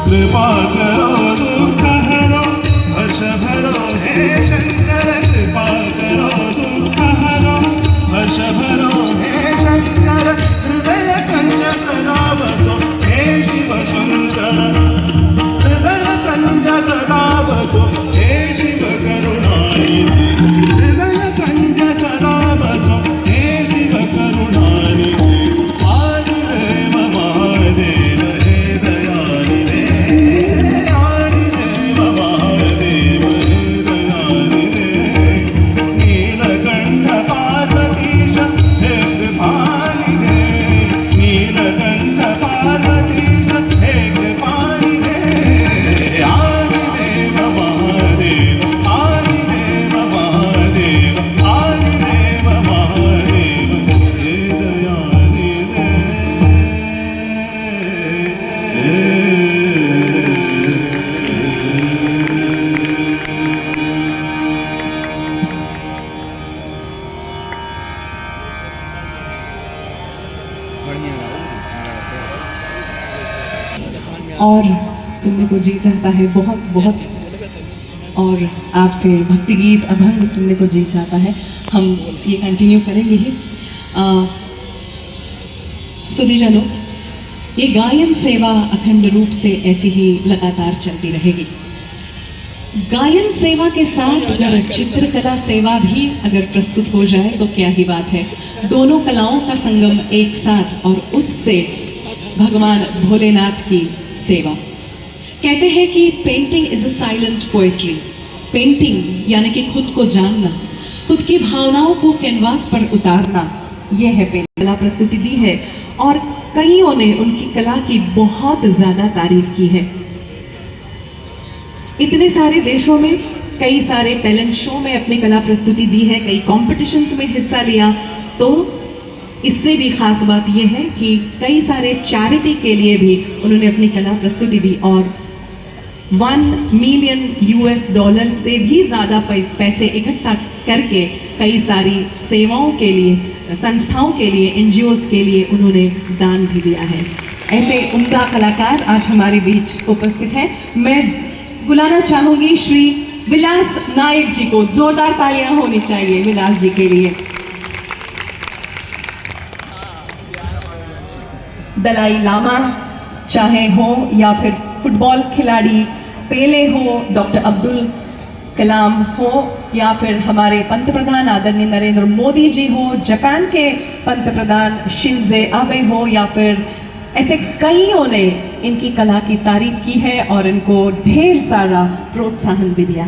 कृपा करो दुख हरो हर्ष भरो हे शंकर कृपा करो दुख हरो हर्ष भरो हे शंकर हृदय कंच सदा बसो हे शिव शंकर हृदय कंच सदा बसो हे शिव करुणानिधि हृदय कंच सदा बसो हे शिव करुणानिधि आदिदेव महादेव हे दयानिधे आदिदेव महादेव हे दयानिधे नीलकंठ पार्वतीश हे कृपानिधे नीलकंठ पार्वतीश हे कृपानिधे आदिदेव महादेव आदिदेव महादेव आदिदेव महादेव हे दयानिधे और सुनने को जी चाहता है बहुत बहुत, और आपसे भक्ति गीत अभंग सुनने को जी चाहता है। हम ये कंटिन्यू करेंगे ही। सुधीजनों, ये गायन सेवा अखंड रूप से ऐसी ही लगातार चलती रहेगी। गायन सेवा के साथ अगर चित्रकला सेवा भी अगर प्रस्तुत हो जाए तो क्या ही बात है। दोनों कलाओं का संगम एक साथ, और उससे भगवान भोलेनाथ की सेवा। कहते हैं कि painting is a silent poetry. Painting यानी कि खुद को जानना, खुद की भावनाओं को कैनवास पर उतारना, यह है पेंटिंग। कला प्रस्तुति दी है और कईयों ने उनकी कला की बहुत ज्यादा तारीफ की है। इतने सारे देशों में कई सारे टैलेंट शो में अपनी कला प्रस्तुति दी है, कई कॉम्पिटिशन्स में हिस्सा लिया। तो इससे भी खास बात यह है कि कई सारे चैरिटी के लिए भी उन्होंने अपनी कला प्रस्तुति दी, और $1 मिलियन से भी ज़्यादा पैसे इकट्ठा करके कई सारी सेवाओं के लिए, संस्थाओं के लिए, NGOs के लिए उन्होंने दान भी दिया है। ऐसे उम्दा कलाकार आज हमारे बीच उपस्थित हैं। मैं बुलाना चाहूँगी श्री विलास नायक जी को। जोरदार तालियां होनी चाहिए विलास जी के लिए। दलाई लामा चाहे हो या फिर फुटबॉल खिलाड़ी पेले हो, डॉक्टर अब्दुल कलाम हो, या फिर हमारे पंतप्रधान आदरणीय नरेंद्र मोदी जी हो, जापान के पंतप्रधान शिंजे आबे हो, या फिर ऐसे कईयों ने इनकी कला की तारीफ की है और इनको ढेर सारा प्रोत्साहन भी दिया।